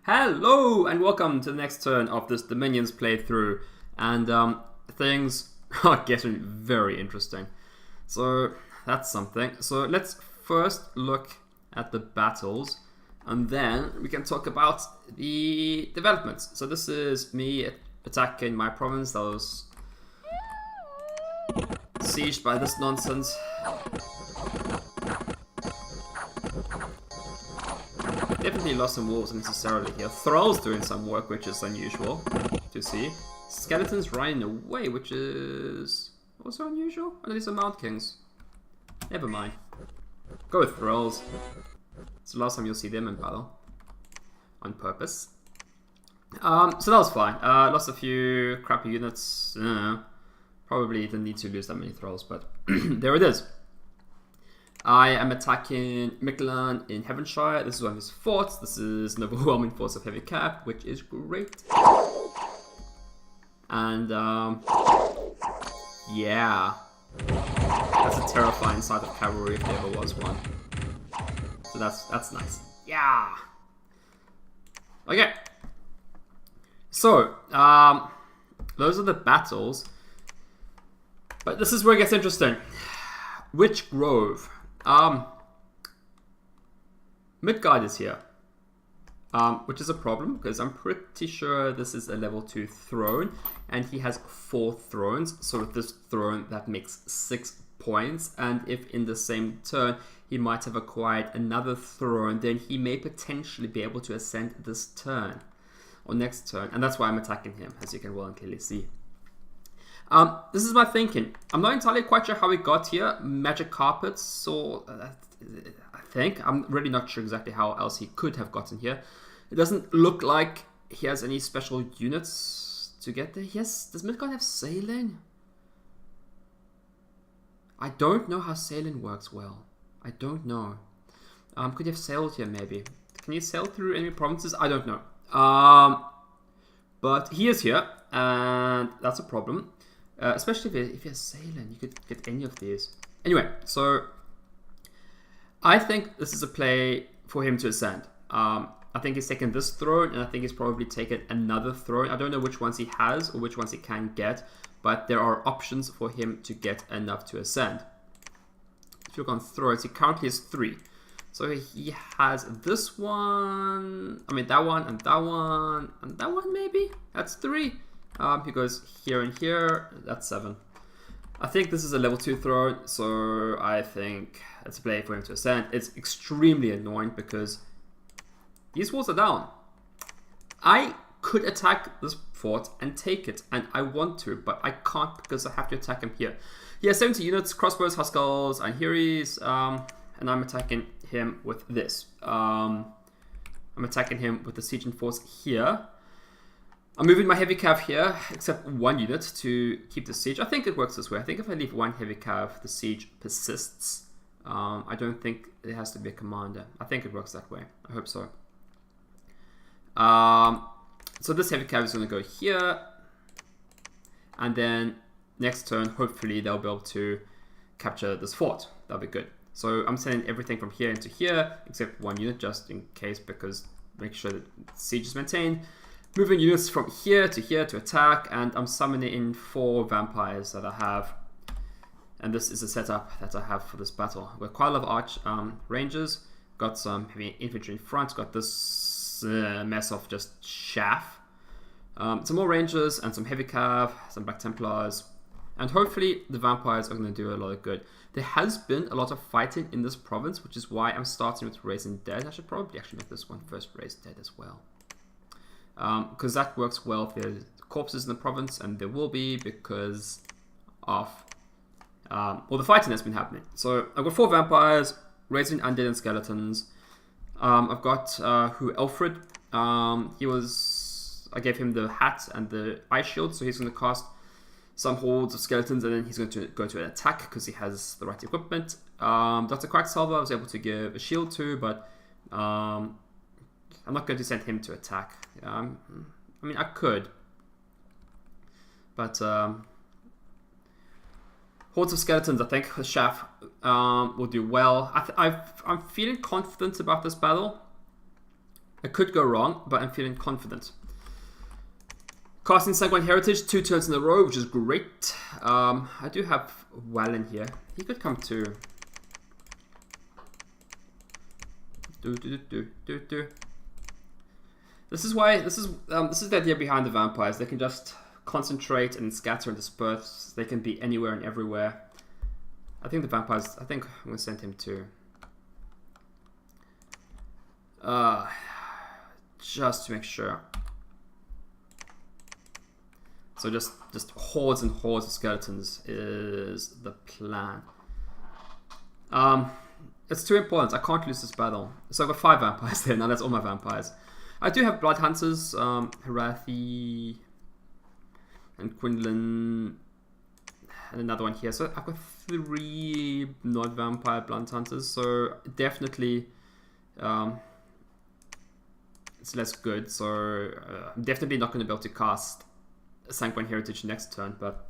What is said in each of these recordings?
Hello and welcome to the next turn of this Dominions playthrough, and things are getting very interesting. So that's something. So let's first look at the battles, and then we can talk about the developments. So this is me attacking my province that was sieged by this nonsense. Definitely lost some wolves unnecessarily here. Thrall's doing some work, which is unusual to see. Skeletons running away, which is also unusual. Or these are Mount Kings. Never mind. Go with Thralls. It's the last time you'll see them in battle. On purpose. So that was fine. Lost a few crappy units. Probably didn't need to lose that many Thralls, but there it is. I am attacking Mictlan in Heavenshire. This is one of his forts. This is an overwhelming force of heavy cap, which is great. And yeah, that's a terrifying sight of cavalry if there ever was one. So that's nice. Yeah. Okay. So those are the battles, but this is where it gets interesting. Which grove? Midgard is here, which is a problem because I'm pretty sure this is a level 2 throne and he has 4 thrones. So with this throne that makes 6 points, and if in the same turn he might have acquired another throne, then he may potentially be able to ascend this turn or next turn, and that's why I'm attacking him, as you can well and clearly see. This is my thinking. I'm not entirely quite sure how we got here. Magic carpets, or I think. I'm really not sure exactly how else he could have gotten here. It doesn't look like he has any special units to get there. Yes, does Midgard have sailing? I don't know how sailing works well. I don't know. Could you have sailed here maybe? Can you sail through enemy provinces? I don't know. But he is here, and that's a problem. Especially if you're sailing, you could get any of these. Anyway, so I think this is a play for him to ascend. I think he's taken this throne, and I think he's probably taken another throne. I don't know which ones he has or which ones he can get, but there are options for him to get enough to ascend. If you look on thrones, he currently has 3. So he has this one, that one, and that one, and that one maybe? That's 3. He goes here and here, that's 7. I think this is a level 2 throne, so I think it's a play for him to ascend. It's extremely annoying because these walls are down. I could attack this fort and take it, and I want to, but I can't because I have to attack him here. He has 70 units, crossbows, huskals, and heries, and I'm attacking him with this. I'm attacking him with the sieging force here. I'm moving my heavy cav here, except 1 unit to keep the siege. I think it works this way. I think if I leave 1 heavy cav, the siege persists. I don't think it has to be a commander. I think it works that way. I hope so. So this heavy cav is going to go here. And then next turn, hopefully they'll be able to capture this fort. That'll be good. So I'm sending everything from here into here, except 1 unit, just in case, because make sure that the siege is maintained. Moving units from here to attack, and I'm summoning in 4 vampires that I have. And this is a setup that I have for this battle. We're quite a lot of arch rangers. Got some heavy infantry in front. Got this mess of just chaff. Some more rangers and some heavy cav, some Black Templars. And hopefully the vampires are going to do a lot of good. There has been a lot of fighting in this province, which is why I'm starting with Raising Dead. I should probably actually make this one first Raise Dead as well. Because that works well if there's corpses in the province, and there will be because of all the fighting that's been happening. So I've got 4 vampires, raising undead and skeletons. I've got Alfred. I gave him the hat and the ice shield, so he's going to cast some hordes of skeletons, and then he's going to go to an attack because he has the right equipment. Dr. Quacksalver I was able to give a shield to, but I'm not going to send him to attack. I could. But hordes of skeletons, I think, with Shaft will do well. I'm feeling confident about this battle. It could go wrong, but I'm feeling confident. Casting Sanguine Heritage 2 turns in a row, which is great. I do have Well in here. He could come to... This is why this is the idea behind the vampires. They can just concentrate and scatter and disperse. They can be anywhere and everywhere. I think the vampires. I think I'm gonna send him to. Just to make sure. So just hordes and hordes of skeletons is the plan. It's too important. I can't lose this battle. So I've got 5 vampires there. Now that's all my vampires. I do have Blood Hunters, Harathi, and Quinlan, and another one here. So I've got 3 non-vampire Blood Hunters. So definitely, it's less good. So I'm definitely not going to be able to cast Sanguine Heritage next turn, but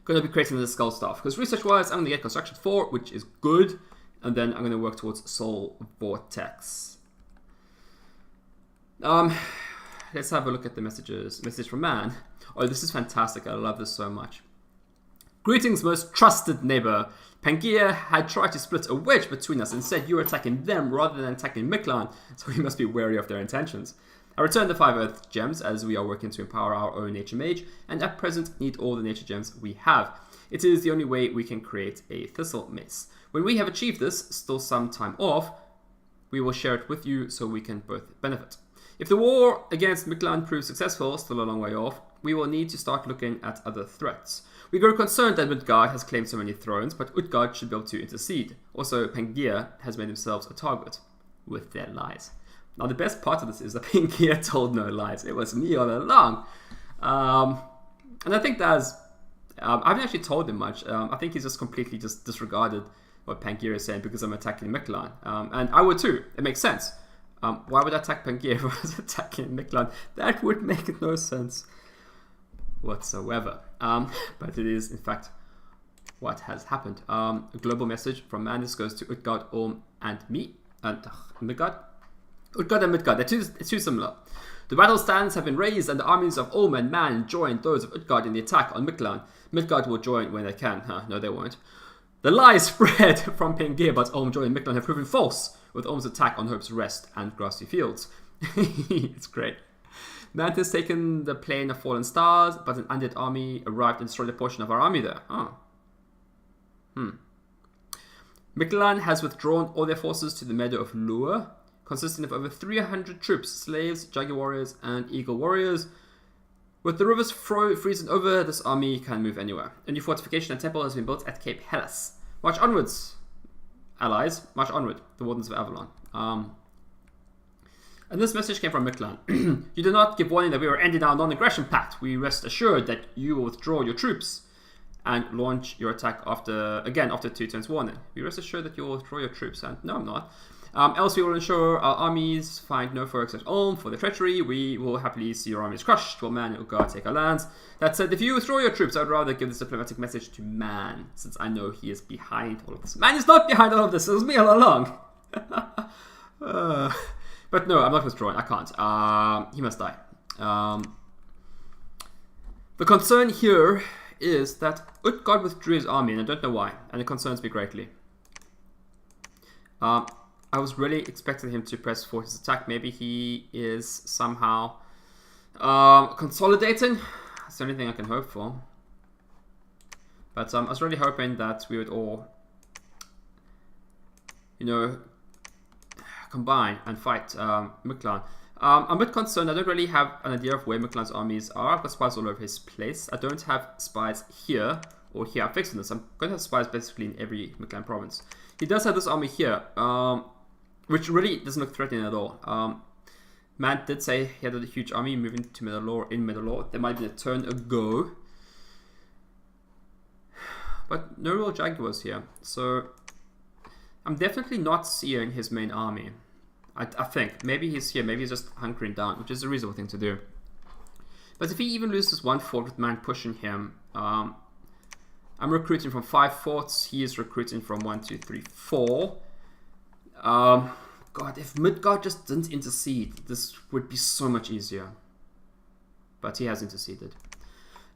going to be creating the Skull Staff because research-wise, I'm going to get Construction 4, which is good, and then I'm going to work towards Soul Vortex. Let's have a look at the messages. Message from Man. Oh, this is fantastic. I love this so much. Greetings, most trusted neighbor. Pangaea had tried to split a wedge between us and said you were attacking them rather than attacking Miklan, so we must be wary of their intentions. I returned the 5 Earth Gems as we are working to empower our own Nature Mage, and at present need all the Nature Gems we have. It is the only way we can create a Thistle Mace. When we have achieved this, still some time off, we will share it with you so we can both benefit. If the war against Miklan proves successful, still a long way off, we will need to start looking at other threats. We grow concerned that Midgard has claimed so many thrones, but Utgard should be able to intercede. Also, Pangaea has made themselves a target with their lies. Now, the best part of this is that Pangaea told no lies. It was me all along. And I think that's... I haven't actually told him much. I think he's just completely just disregarded what Pangaea is saying because I'm attacking Miklan. And I would too. It makes sense. Why would I attack Pangaea if I was attacking Miklan? That would make no sense whatsoever. But it is, in fact, what has happened. A global message from Man. This goes to Utgard, Orm, and me. And Midgard. Utgard and Midgard, they're too similar. The battle stands have been raised and the armies of Orm and Man join those of Utgard in the attack on Miklan. Midgard will join when they can. No, they won't. The lies spread from Pangaea about Orm joining Miklan have proven false, with Orm's attack on Hope's Rest and Grassy Fields. It's great. Mantis taken the Plain of Fallen Stars, but an undead army arrived and destroyed a portion of our army there. Miklan has withdrawn all their forces to the meadow of Lure, consisting of over 300 troops, slaves, Jaguar warriors, and Eagle warriors. With the rivers freezing over, this army can move anywhere. A new fortification and temple has been built at Cape Hellas. March onwards, allies. March onward, the Wardens of Avalon. And this message came from Miklan. You did not give warning that we were ending our non-aggression pact. We rest assured that you will withdraw your troops and launch your attack after 2 turns warning. We rest assured that you will withdraw your troops. And no, I'm not. Else we will ensure our armies find no foe except Ulm for the treachery. We will happily see your armies crushed while Man and Utgard take our lands. That said, if you withdraw your troops, I would rather give this diplomatic message to Man, since I know he is behind all of this. Man is not behind all of this, it was me all along. But no, I'm not withdrawing, I can't. He must die. The concern here is that Utgard withdrew his army, and I don't know why, and it concerns me greatly. I was really expecting him to press for his attack. Maybe he is somehow consolidating. That's the only thing I can hope for. But I was really hoping that we would all, combine and fight Miklan. I'm a bit concerned. I don't really have an idea of where Miklan's armies are. I've got spies all over his place. I don't have spies here or here. I'm fixing this. I'm going to have spies basically in every Miklan province. He does have this army here, which really doesn't look threatening at all. Man did say he had a huge army moving to Middle-earth. There might be a turn ago. But no real Jaguars here. So I'm definitely not seeing his main army. I think. Maybe he's here. Maybe he's just hunkering down, which is a reasonable thing to do. But if he even loses one fort with Man pushing him, I'm recruiting from 5 forts. He is recruiting from 1, 2, 3, 4. God, God, if Midgard just didn't intercede, this would be so much easier. But he has interceded.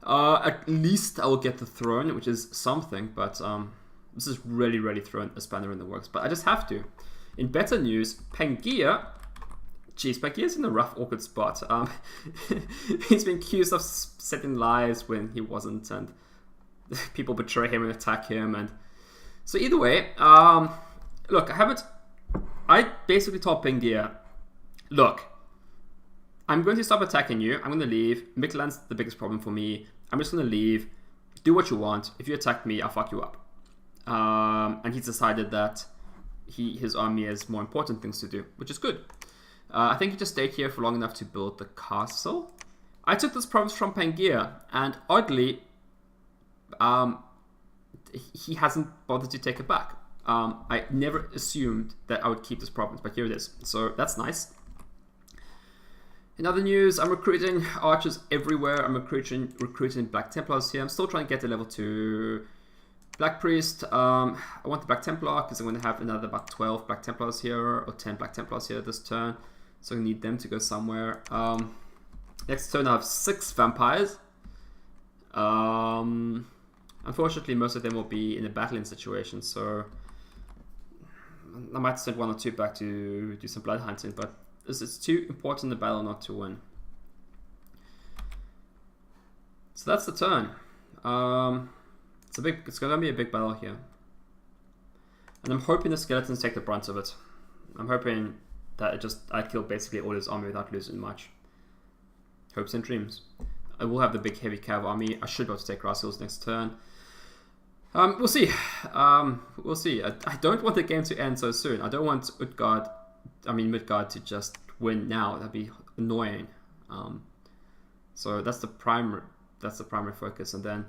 At least I will get the throne, which is something, but this is really throwing a spanner in the works. But I just have to. In better news, Pangaea... Jeez, Pangaea's in a rough, awkward spot. He's been accused of setting lies when he wasn't, and people betray him and attack him. And so either way, look, I basically told Pangaea, look, I'm going to stop attacking you. I'm going to leave. Midland's the biggest problem for me. I'm just going to leave. Do what you want. If you attack me, I'll fuck you up. And he's decided that his army has more important things to do, which is good. I think he just stayed here for long enough to build the castle. I took this province from Pangaea, and oddly, he hasn't bothered to take it back. I never assumed that I would keep this province, but here it is. So that's nice. In other news, I'm recruiting archers everywhere. I'm recruiting Black Templars here. I'm still trying to get to level 2 Black Priest. I want the Black Templar because I'm going to have another about 12 Black Templars here, or 10 Black Templars here this turn. So I need them to go somewhere. Next turn I have 6 vampires. Unfortunately, most of them will be in a battling situation, so I might send 1 or 2 back to do some blood hunting, but it's too important in the battle not to win. So that's the turn. It's going to be a big battle here. And I'm hoping the skeletons take the brunt of it. I'm hoping that I kill basically all his army without losing much. Hopes and dreams. I will have the big heavy cav army. I should be able to take Grass Hills next turn. We'll see. We'll see. I don't want the game to end so soon. I don't want Midgard to just win now. That'd be annoying. So that's the primary focus, and then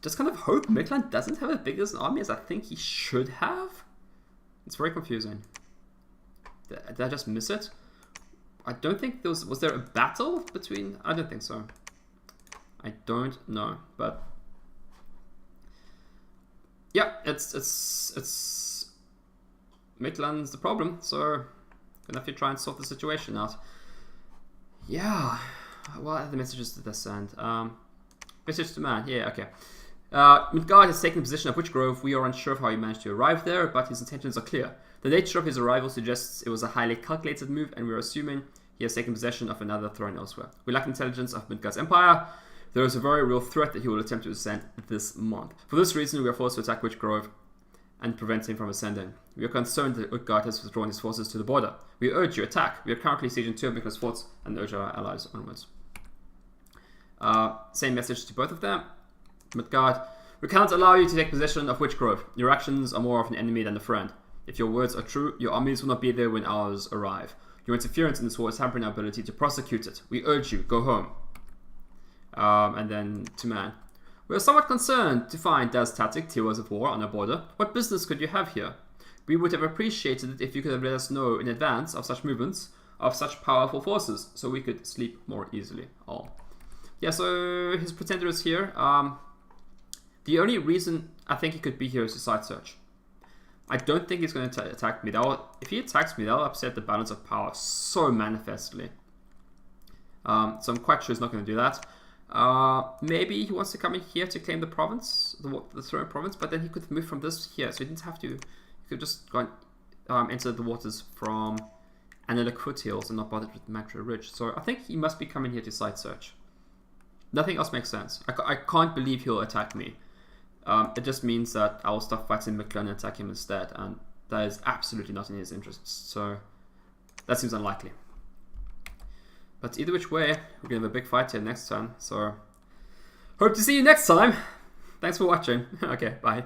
just kind of hope Midland doesn't have as big as an army as I think he should have. It's very confusing. Did I just miss it? I don't think was there a battle between? I don't think so. I don't know, but yeah, it's Midland's the problem, so gonna have to try and sort the situation out. Yeah, what are the messages to this end? Message to man, yeah, okay. Midgard has taken the position of Witchgrove. We are unsure of how he managed to arrive there, but his intentions are clear. The nature of his arrival suggests it was a highly calculated move, and we are assuming he has taken possession of another throne elsewhere. We lack intelligence of Midgard's empire. There is a very real threat that he will attempt to ascend this month. For this reason, we are forced to attack Witchgrove and prevent him from ascending. We are concerned that Utgard has withdrawn his forces to the border. We urge you, attack. We are currently sieging 2 of Midgard's forts and urge our allies onwards. Same message to both of them. Midgard, we cannot allow you to take possession of Witchgrove. Your actions are more of an enemy than a friend. If your words are true, your armies will not be there when ours arrive. Your interference in this war is hampering our ability to prosecute it. We urge you, go home. And then to man. We are somewhat concerned to find Daz Tactic, Heroes of War, on our border. What business could you have here? We would have appreciated it if you could have let us know in advance of such movements, of such powerful forces, so we could sleep more easily. Oh. Yeah, so his pretender is here. The only reason I think he could be here is to side search. I don't think he's going to attack me. If he attacks me, that'll upset the balance of power so manifestly. So I'm quite sure he's not going to do that. Maybe he wants to come in here to claim the province, the throne province, but then he could move from this here, so he didn't have to. He could just go and enter the waters from Analytic Foothills and not bother with Matra Ridge. So I think he must be coming here to side search. Nothing else makes sense. I can't believe he'll attack me. It just means that I will stop fighting Miklan and attack him instead, and that is absolutely not in his interests, so that seems unlikely. But either which way, we're going to have a big fight here next turn, so hope to see you next time. Thanks for watching. Okay, bye.